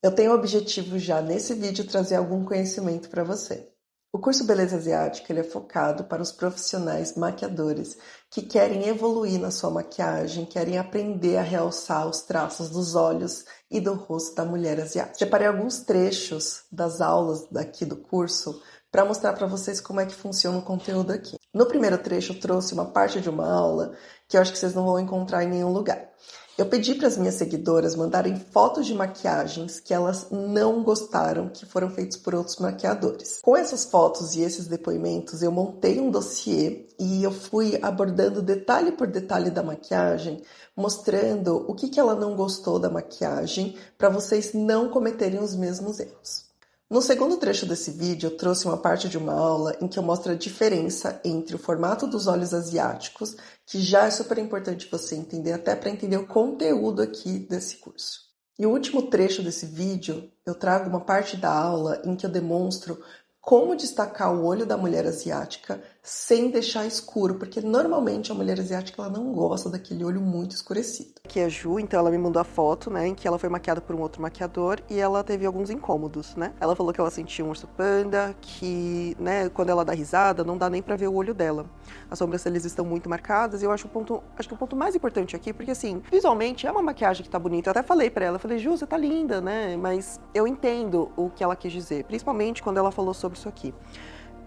Eu tenho o objetivo já nesse vídeo trazer algum conhecimento para você. O curso Beleza Asiática ele é focado para os profissionais maquiadores que querem evoluir na sua maquiagem, querem aprender a realçar os traços dos olhos e do rosto da mulher asiática. Separei alguns trechos das aulas daqui do curso para mostrar para vocês como é que funciona o conteúdo aqui. No primeiro trecho eu trouxe uma parte de uma aula que eu acho que vocês não vão encontrar em nenhum lugar. Eu pedi para as minhas seguidoras mandarem fotos de maquiagens que elas não gostaram, que foram feitas por outros maquiadores. Com essas fotos e esses depoimentos, eu montei um dossiê e eu fui abordando detalhe por detalhe da maquiagem, mostrando o que ela não gostou da maquiagem, para vocês não cometerem os mesmos erros. No segundo trecho desse vídeo, eu trouxe uma parte de uma aula em que eu mostro a diferença entre o formato dos olhos asiáticos, que já é super importante você entender, até para entender o conteúdo aqui desse curso. E o último trecho desse vídeo, eu trago uma parte da aula em que eu demonstro como destacar o olho da mulher asiática sem deixar escuro, porque normalmente a mulher asiática ela não gosta daquele olho muito escurecido. Aqui é a Ju, então ela me mandou a foto, né, em que ela foi maquiada por um outro maquiador e ela teve alguns incômodos, né? Ela falou que ela sentia um urso panda, que, né, quando ela dá risada, não dá nem pra ver o olho dela. As sobrancelhas estão muito marcadas e eu acho que o ponto mais importante aqui, porque assim, visualmente é uma maquiagem que tá bonita. Eu até falei pra ela, falei, Ju, você tá linda, né? Mas eu entendo o que ela quis dizer, principalmente quando ela falou sobre isso aqui.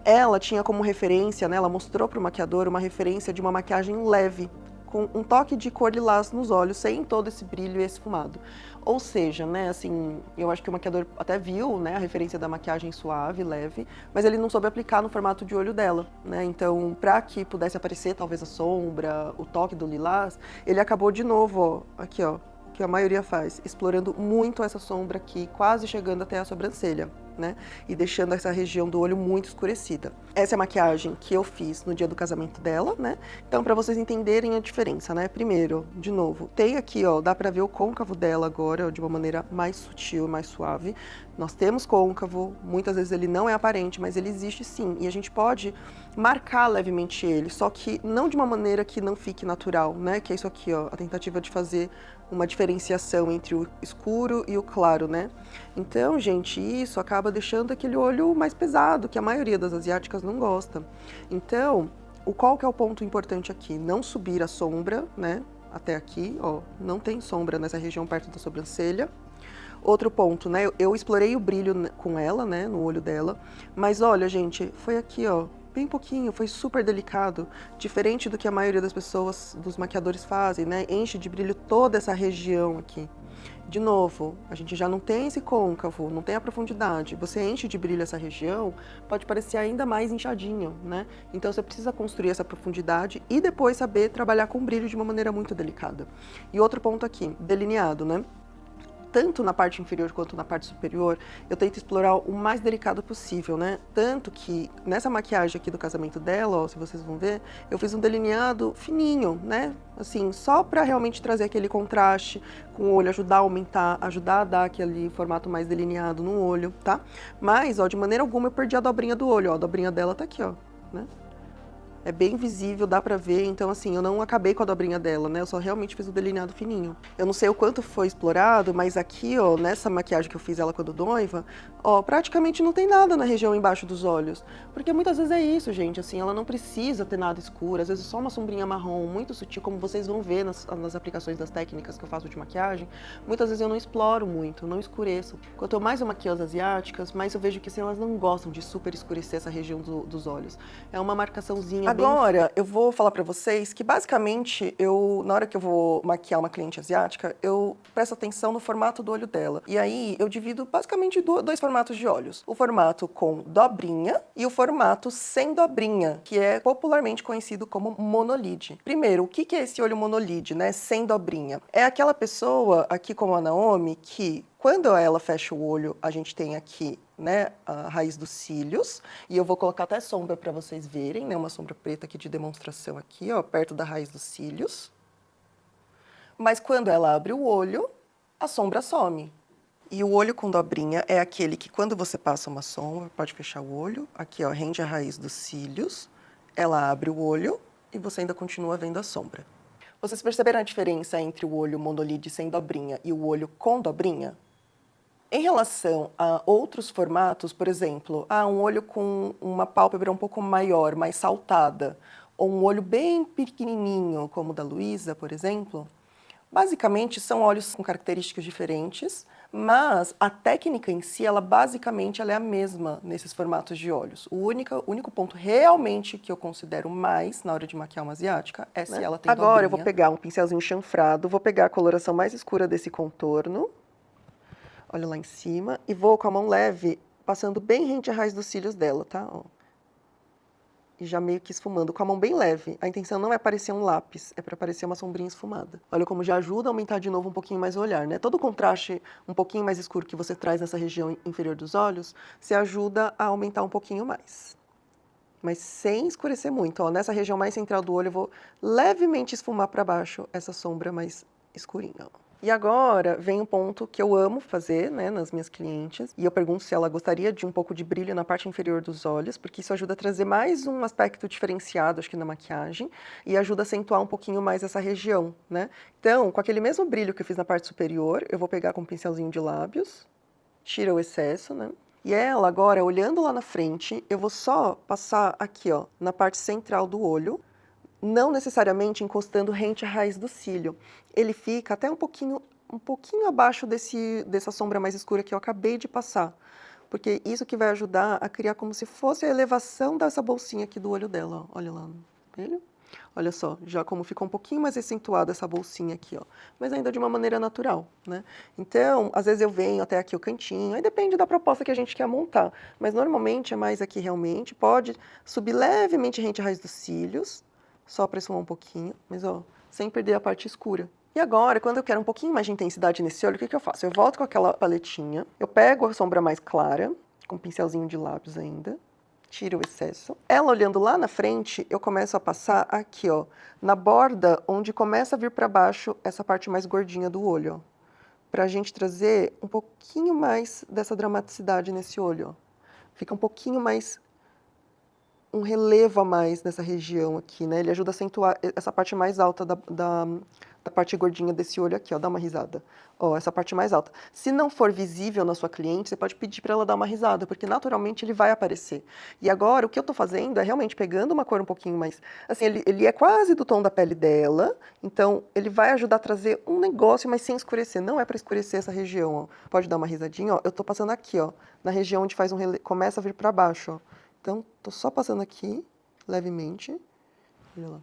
Ela tinha como referência, né, ela mostrou para o maquiador uma referência de uma maquiagem leve, com um toque de cor lilás nos olhos, sem todo esse brilho e esse esfumado. Ou seja, né, assim, eu acho que o maquiador até viu, né, a referência da maquiagem suave, leve, mas ele não soube aplicar no formato de olho dela, né, então, para que pudesse aparecer talvez a sombra, o toque do lilás, ele acabou de novo, ó, aqui, ó, que a maioria faz, explorando muito essa sombra aqui, quase chegando até a sobrancelha, né? E deixando essa região do olho muito escurecida. Essa é a maquiagem que eu fiz no dia do casamento dela, né? Então, para vocês entenderem a diferença, né? Primeiro, de novo, tem aqui, ó, dá para ver o côncavo dela agora, ó, de uma maneira mais sutil, mais suave. Nós temos côncavo, muitas vezes ele não é aparente, mas ele existe sim. E a gente pode marcar levemente ele, só que não de uma maneira que não fique natural, né? Que é isso aqui, ó, a tentativa de fazer uma diferenciação entre o escuro e o claro, né? Então, gente, isso acaba deixando aquele olho mais pesado, que a maioria das asiáticas não gosta. Então, qual que é o ponto importante aqui? Não subir a sombra, né? Até aqui, ó, não tem sombra nessa região perto da sobrancelha. Outro ponto, né? Eu explorei o brilho com ela, né? No olho dela. Mas olha, gente, foi aqui, ó. Bem pouquinho, foi super delicado, diferente do que a maioria das pessoas, dos maquiadores fazem, né? Enche de brilho toda essa região aqui. De novo, a gente já não tem esse côncavo, não tem a profundidade. Você enche de brilho essa região, pode parecer ainda mais inchadinho, né? Então você precisa construir essa profundidade e depois saber trabalhar com brilho de uma maneira muito delicada. E outro ponto aqui, delineado, né? Tanto na parte inferior quanto na parte superior, eu tento explorar o mais delicado possível, né? Tanto que nessa maquiagem aqui do casamento dela, ó, se vocês vão ver, eu fiz um delineado fininho, né? Assim, só para realmente trazer aquele contraste com o olho, ajudar a aumentar, ajudar a dar aquele formato mais delineado no olho, tá? Mas, ó, de maneira alguma eu perdi a dobrinha do olho, ó, a dobrinha dela tá aqui, ó, né? É bem visível, dá pra ver, então assim, eu não acabei com a dobrinha dela, né? Eu só realmente fiz o delineado fininho. Eu não sei o quanto foi explorado, mas aqui, ó, nessa maquiagem que eu fiz ela quando noiva, ó, praticamente não tem nada na região embaixo dos olhos. Porque muitas vezes é isso, gente, assim, ela não precisa ter nada escuro, às vezes só uma sombrinha marrom muito sutil, como vocês vão ver nas aplicações das técnicas que eu faço de maquiagem. Muitas vezes eu não exploro muito, não escureço. Quanto mais eu maquio as asiáticas, mais eu vejo que assim, elas não gostam de super escurecer essa região dos olhos. É uma marcaçãozinha. Agora, eu vou falar pra vocês que basicamente, na hora que eu vou maquiar uma cliente asiática, eu presto atenção no formato do olho dela. E aí, eu divido basicamente dois formatos de olhos. O formato com dobrinha e o formato sem dobrinha, que é popularmente conhecido como monolide. Primeiro, o que é esse olho monolide, né, sem dobrinha? É aquela pessoa, aqui como a Naomi, que quando ela fecha o olho, a gente tem aqui, né, a raiz dos cílios, e eu vou colocar até sombra para vocês verem, né, uma sombra preta aqui de demonstração aqui, ó, perto da raiz dos cílios. Mas quando ela abre o olho, a sombra some. E o olho com dobrinha é aquele que quando você passa uma sombra, pode fechar o olho, aqui ó, rende a raiz dos cílios, ela abre o olho e você ainda continua vendo a sombra. Vocês perceberam a diferença entre o olho monolide sem dobrinha e o olho com dobrinha? Em relação a outros formatos, por exemplo, um olho com uma pálpebra um pouco maior, mais saltada, ou um olho bem pequenininho, como o da Luísa, por exemplo, basicamente são olhos com características diferentes, mas a técnica em si, ela é a mesma nesses formatos de olhos. O único ponto realmente que eu considero mais na hora de maquiar uma asiática é se ela tem dobrinha. Agora eu vou pegar um pincelzinho chanfrado, vou pegar a coloração mais escura desse contorno, olha lá em cima, e vou com a mão leve, passando bem rente à raiz dos cílios dela, tá? Ó. E já meio que esfumando, com a mão bem leve. A intenção não é parecer um lápis, é para parecer uma sombrinha esfumada. Olha como já ajuda a aumentar de novo um pouquinho mais o olhar, né? Todo o contraste um pouquinho mais escuro que você traz nessa região inferior dos olhos, se ajuda a aumentar um pouquinho mais. Mas sem escurecer muito, ó. Nessa região mais central do olho, eu vou levemente esfumar para baixo essa sombra mais escurinha, ó. E agora vem um ponto que eu amo fazer, né, nas minhas clientes. E eu pergunto se ela gostaria de um pouco de brilho na parte inferior dos olhos, porque isso ajuda a trazer mais um aspecto diferenciado, acho que na maquiagem, e ajuda a acentuar um pouquinho mais essa região, né? Então, com aquele mesmo brilho que eu fiz na parte superior, eu vou pegar com um pincelzinho de lábios, tira o excesso, né? E ela agora, olhando lá na frente, eu vou só passar aqui, ó, na parte central do olho, não necessariamente encostando rente à raiz do cílio. Ele fica até um pouquinho abaixo dessa sombra mais escura que eu acabei de passar. Porque isso que vai ajudar a criar como se fosse a elevação dessa bolsinha aqui do olho dela. Ó. Olha lá no espelho. Olha só, já como ficou um pouquinho mais acentuada essa bolsinha aqui, ó. Mas ainda de uma maneira natural, né? Então, às vezes eu venho até aqui o cantinho, aí depende da proposta que a gente quer montar. Mas normalmente é mais aqui realmente. Pode subir levemente rente à raiz dos cílios, só para esfumar um pouquinho, mas ó, sem perder a parte escura. E agora, quando eu quero um pouquinho mais de intensidade nesse olho, o que eu faço? Eu volto com aquela paletinha, eu pego a sombra mais clara, com um pincelzinho de lábios ainda, tiro o excesso. Ela olhando lá na frente, eu começo a passar aqui, ó, na borda onde começa a vir para baixo essa parte mais gordinha do olho, ó, pra gente trazer um pouquinho mais dessa dramaticidade nesse olho, ó. Fica um pouquinho mais um relevo a mais nessa região aqui, né? Ele ajuda a acentuar essa parte mais alta da parte gordinha desse olho aqui, ó. Dá uma risada. Ó, essa parte mais alta. Se não for visível na sua cliente, você pode pedir para ela dar uma risada, porque naturalmente ele vai aparecer. E agora, o que eu tô fazendo é realmente pegando uma cor um pouquinho mais... Assim, ele é quase do tom da pele dela, então ele vai ajudar a trazer um negócio, mas sem escurecer. Não é para escurecer essa região, ó. Pode dar uma risadinha, ó. Eu tô passando aqui, ó, na região onde faz começa a vir para baixo, ó. Então, tô só passando aqui, levemente. Olha lá.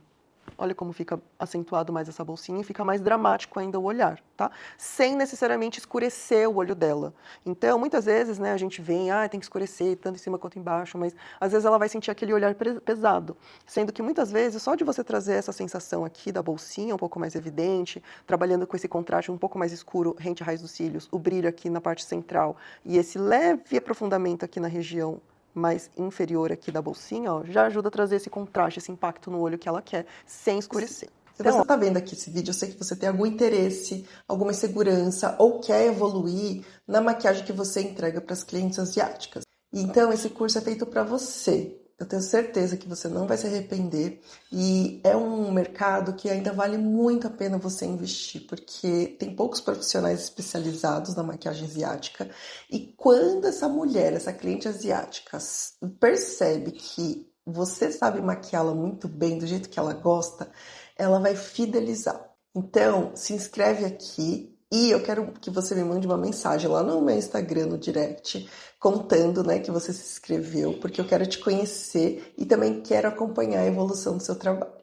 Olha como fica acentuado mais essa bolsinha e fica mais dramático ainda o olhar, tá? Sem necessariamente escurecer o olho dela. Então, muitas vezes, né, a gente vem, tem que escurecer tanto em cima quanto embaixo, mas às vezes ela vai sentir aquele olhar pesado. Sendo que muitas vezes, só de você trazer essa sensação aqui da bolsinha um pouco mais evidente, trabalhando com esse contraste um pouco mais escuro, rente à raiz dos cílios, o brilho aqui na parte central e esse leve aprofundamento aqui na região mais inferior aqui da bolsinha, ó, já ajuda a trazer esse contraste, esse impacto no olho que ela quer, sem escurecer. Se você está vendo aqui esse vídeo, eu sei que você tem algum interesse, alguma insegurança ou quer evoluir na maquiagem que você entrega para as clientes asiáticas. Então, esse curso é feito para você. Eu tenho certeza que você não vai se arrepender e é um mercado que ainda vale muito a pena você investir, porque tem poucos profissionais especializados na maquiagem asiática e quando essa mulher, essa cliente asiática, percebe que você sabe maquiá-la muito bem, do jeito que ela gosta, ela vai fidelizar. Então, se inscreve aqui. E eu quero que você me mande uma mensagem lá no meu Instagram, no direct, contando, né, que você se inscreveu, porque eu quero te conhecer e também quero acompanhar a evolução do seu trabalho.